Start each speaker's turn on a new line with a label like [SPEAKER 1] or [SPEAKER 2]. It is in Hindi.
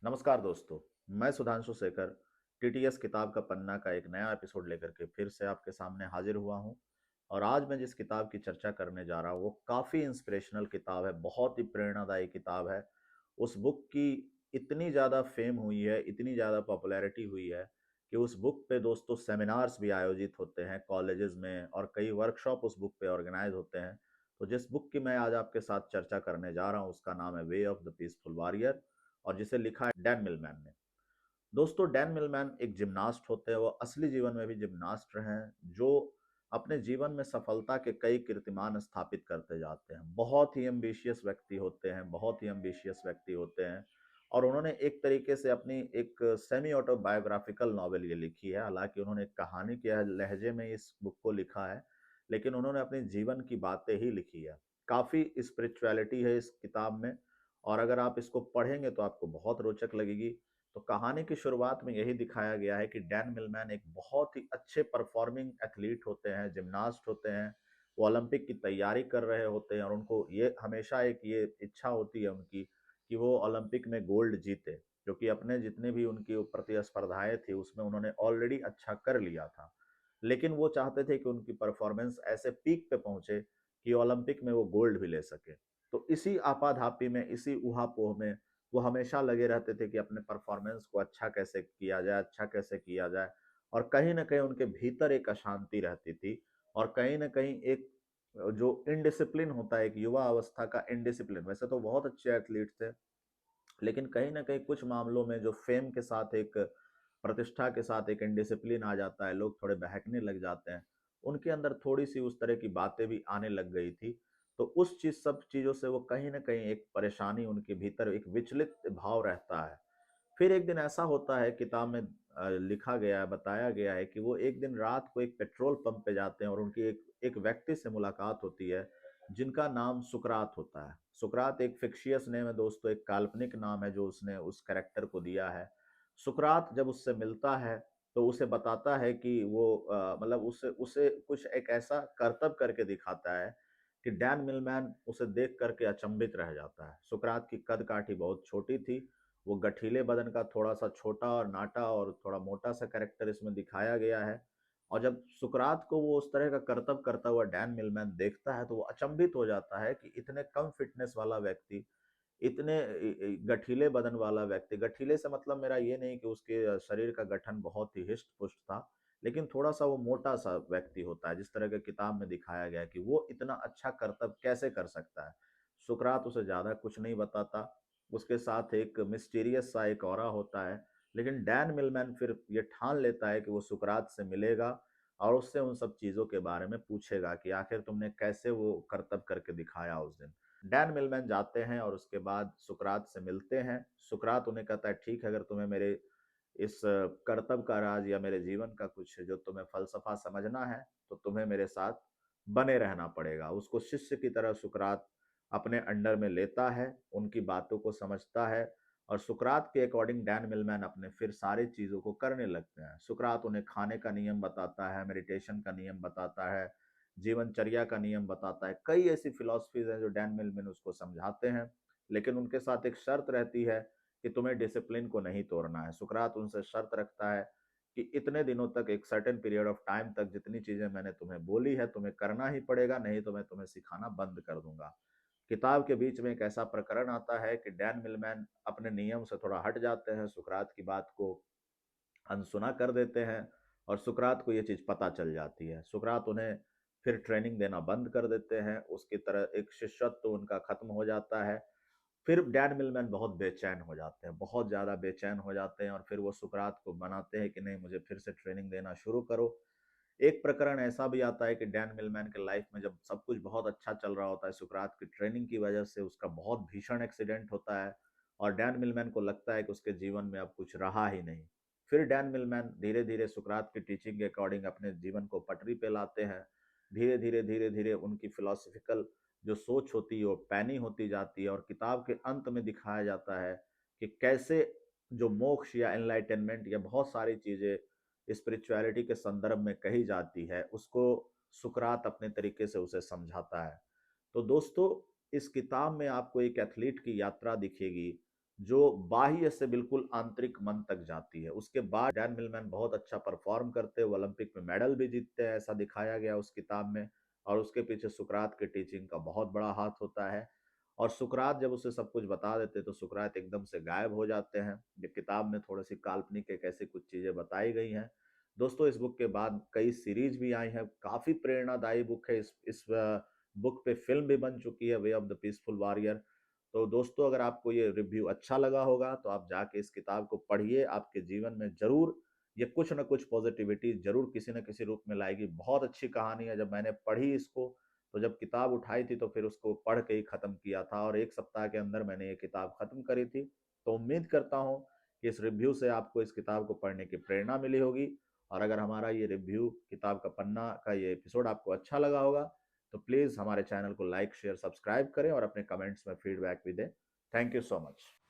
[SPEAKER 1] नमस्कार दोस्तों। मैं सुधांशु शेखर टीटीएस किताब का पन्ना का एक नया एपिसोड लेकर के फिर से आपके सामने हाजिर हुआ हूं। और आज मैं जिस किताब की चर्चा करने जा रहा हूं वो काफ़ी इंस्पिरेशनल किताब है, बहुत ही प्रेरणादायी किताब है। उस बुक की इतनी ज़्यादा फेम हुई है, इतनी ज़्यादा पॉपुलैरिटी हुई है कि उस बुक पे दोस्तों सेमिनार्स भी आयोजित होते हैं कॉलेजेस में, और कई वर्कशॉप उस बुक पे ऑर्गेनाइज होते हैं। तो जिस बुक की मैं आज आपके साथ चर्चा करने जा रहा हूँ उसका नाम है way of the peaceful warrior, और जिसे लिखा है डैन मिलमैन ने। दोस्तों, डैन मिलमैन एक जिम्नास्ट होते हैं, वो असली जीवन में भी जिम्नास्ट रहे हैं, जो अपने जीवन में सफलता के कई कीर्तिमान स्थापित करते जाते हैं। बहुत ही एम्बिशियस व्यक्ति होते हैं, बहुत ही एम्बिशियस व्यक्ति होते हैं। और उन्होंने एक तरीके से अपनी एक सेमी ऑटोबायोग्राफिकल नॉवेल ये लिखी है। हालांकि उन्होंने एक कहानी के लहजे में इस बुक को लिखा है, लेकिन उन्होंने अपने जीवन की बातें ही लिखी है। काफ़ी स्पिरिचुअलिटी है इस किताब में, और अगर आप इसको पढ़ेंगे तो आपको बहुत रोचक लगेगी। तो कहानी की शुरुआत में यही दिखाया गया है कि डैन मिलमैन एक बहुत ही अच्छे परफॉर्मिंग एथलीट होते हैं, जिम्नास्ट होते हैं। वो ओलंपिक की तैयारी कर रहे होते हैं, और उनको ये हमेशा एक ये इच्छा होती है उनकी कि वो ओलंपिक में गोल्ड जीते, क्योंकि अपने जितने भी उनकी प्रतिस्पर्धाएं थी उसमें उन्होंने ऑलरेडी अच्छा कर लिया था। लेकिन वो चाहते थे कि उनकी परफॉर्मेंस ऐसे पीक पे पहुंचे कि ओलंपिक में वो गोल्ड भी ले सके। तो इसी आपाधापी में, इसी उहापोह में वो हमेशा लगे रहते थे कि अपने परफॉर्मेंस को अच्छा कैसे किया जाए, अच्छा कैसे किया जाए। और कहीं न कहीं उनके भीतर एक अशांति रहती थी, और कहीं न कहीं एक जो इनडिसिप्लिन होता है, एक युवा अवस्था का इनडिसिप्लिन। वैसे तो बहुत अच्छे एथलीट थे, लेकिन कहीं न कहीं कुछ मामलों में जो फेम के साथ, एक प्रतिष्ठा के साथ एक इनडिसिप्लिन आ जाता है, लोग थोड़े बहकने लग जाते हैं। उनके अंदर थोड़ी-सी उस तरह की बातें भी आने लग गई थी। तो उस सब चीज़ों से वो कहीं न कहीं एक परेशानी उनके भीतर, एक विचलित भाव रहता है। फिर एक दिन ऐसा होता है, किताब में लिखा गया है, बताया गया है कि वो एक दिन रात को एक पेट्रोल पंप पे जाते हैं, और उनकी एक एक व्यक्ति से मुलाकात होती है जिनका नाम सुकरात होता है। सुकरात एक फिक्शियस नेम है दोस्तों, एक काल्पनिक नाम है जो उसने उस कैरेक्टर को दिया है। सुकरात जब उससे मिलता है तो उसे बताता है कि वो मतलब उसे उसे कुछ एक ऐसा करतब करके दिखाता है कि डैन मिलमैन उसे देख करके अचंभित रह जाता है। सुकरात की कद काठी बहुत छोटी थी, वो गठीले बदन का थोड़ा सा छोटा और नाटा और थोड़ा मोटा सा कैरेक्टर इसमें दिखाया गया है। और जब सुकरात को वो उस तरह का करतब करता हुआ डैन मिलमैन देखता है तो वो अचंभित हो जाता है कि इतने कम फिटनेस वाला व्यक्ति, इतने गठीले बदन वाला व्यक्ति, गठीले से मतलब मेरा ये नहीं कि उसके शरीर का गठन बहुत ही हिष्ट पुष्ट था, लेकिन थोड़ा सा वो मोटा सा व्यक्ति होता है, जिस तरह के किताब में दिखाया गया है कि वो इतना अच्छा करतब कैसे कर सकता है। सुकरात उसे ज्यादा कुछ नहीं बताता, उसके साथ एक मिस्टीरियस सा एक ऑरा होता है। लेकिन डैन मिलमैन फिर ये ठान लेता है कि वो सुकरात से मिलेगा और उससे उन सब चीजों के बारे में पूछेगा कि आखिर तुमने कैसे वो करतब करके दिखाया उस दिन। डैन मिलमैन जाते हैं और उसके बाद सुकरात से मिलते हैं। सुकरात उन्हें कहता है, ठीक है, अगर तुम्हें मेरे इस करतब का राज या मेरे जीवन का कुछ जो तुम्हें फलसफा समझना है तो तुम्हें मेरे साथ बने रहना पड़ेगा। उसको शिष्य की तरह सुकरात अपने अंडर में लेता है, उनकी बातों को समझता है, और सुकरात के अकॉर्डिंग डैन मिलमैन अपने फिर सारी चीजों को करने लगते हैं। सुकरात उन्हें खाने का नियम बताता है, मेडिटेशन का नियम बताता है, जीवनचर्या का नियम बताता है। कई ऐसी फिलॉसफीज हैं जो डैन मिलमैन उसको समझाते हैं, लेकिन उनके साथ एक शर्त रहती है कि तुम्हें डिसिप्लिन को नहीं तोड़ना है। सुकरात उनसे शर्त रखता है कि इतने दिनों तक, एक सर्टेन पीरियड ऑफ टाइम तक, जितनी चीजें मैंने तुम्हें बोली है तुम्हें करना ही पड़ेगा, नहीं तो मैं तुम्हें सिखाना बंद कर दूंगा। किताब के बीच में एक ऐसा प्रकरण आता है कि डैन मिलमैन अपने नियम से थोड़ा हट जाते हैं, सुकरात की बात को अनसुना कर देते हैं, और सुकरात को ये चीज पता चल जाती है। सुकरात उन्हें फिर ट्रेनिंग देना बंद कर देते हैं, उसकी तरह एक शिष्यत्व तो उनका खत्म हो जाता है। फिर डैन मिलमैन बहुत बेचैन हो जाते हैं, बहुत ज्यादा बेचैन हो जाते हैं, और फिर वो सुकरात को बनाते हैं कि नहीं, मुझे फिर से ट्रेनिंग देना शुरू करो। एक प्रकरण ऐसा भी आता है कि डैन मिलमैन के लाइफ में जब सब कुछ बहुत अच्छा चल रहा होता है, सुकरात की ट्रेनिंग की वजह से उसका बहुत भीषण एक्सीडेंट होता है, और डैन मिलमैन को लगता है कि उसके जीवन में अब कुछ रहा ही नहीं। फिर डैन मिलमैन धीरे धीरे सुकरात की टीचिंग के अकॉर्डिंग अपने जीवन को पटरी पे लाते हैं। धीरे धीरे उनकी फिलोसफिकल जो सोच होती है वो पैनी होती जाती है, और किताब के अंत में दिखाया जाता है कि कैसे जो मोक्ष या एनलाइटनमेंट या बहुत सारी चीजें स्पिरिचुअलिटी के संदर्भ में कही जाती है, उसको सुकरात अपने तरीके से उसे समझाता है। तो दोस्तों, इस किताब में आपको एक एथलीट की यात्रा दिखेगी जो बाह्य से बिल्कुल आंतरिक मन तक जाती है। उसके बाद डैन मिलमैन बहुत अच्छा परफॉर्म करते हैं, वो ओलंपिक में मेडल भी जीतते हैं, ऐसा दिखाया गया उस किताब में। और उसके पीछे सुकरात के टीचिंग का बहुत बड़ा हाथ होता है। और सुकरात जब उसे सब कुछ बता देते तो सुकरात एकदम से गायब हो जाते हैं। ये किताब में थोड़ी सी काल्पनिक एक ऐसी कुछ चीजें बताई गई हैं। दोस्तों, इस बुक के बाद कई सीरीज भी आई हैं, काफी प्रेरणादायी बुक है। इस बुक पे फिल्म भी बन चुकी है, way of the peaceful warrior. तो दोस्तों, अगर आपको ये रिव्यू अच्छा लगा होगा तो आप जाके इस किताब को पढ़िए, आपके जीवन में जरूर ये कुछ ना कुछ पॉजिटिविटी जरूर किसी न किसी रूप में लाएगी। बहुत अच्छी कहानी है। जब मैंने पढ़ी इसको, तो जब किताब उठाई थी तो फिर उसको पढ़ के ही खत्म किया था, और 1 सप्ताह के अंदर मैंने ये किताब खत्म करी थी। तो उम्मीद करता हूँ कि इस रिव्यू से आपको इस किताब को पढ़ने की प्रेरणा मिली होगी। और अगर हमारा ये रिव्यू किताब का पन्ना का ये एपिसोड आपको अच्छा लगा होगा, तो प्लीज़ हमारे चैनल को लाइक शेयर सब्सक्राइब करें और अपने कमेंट्स में फीडबैक भी दें। Thank you so much.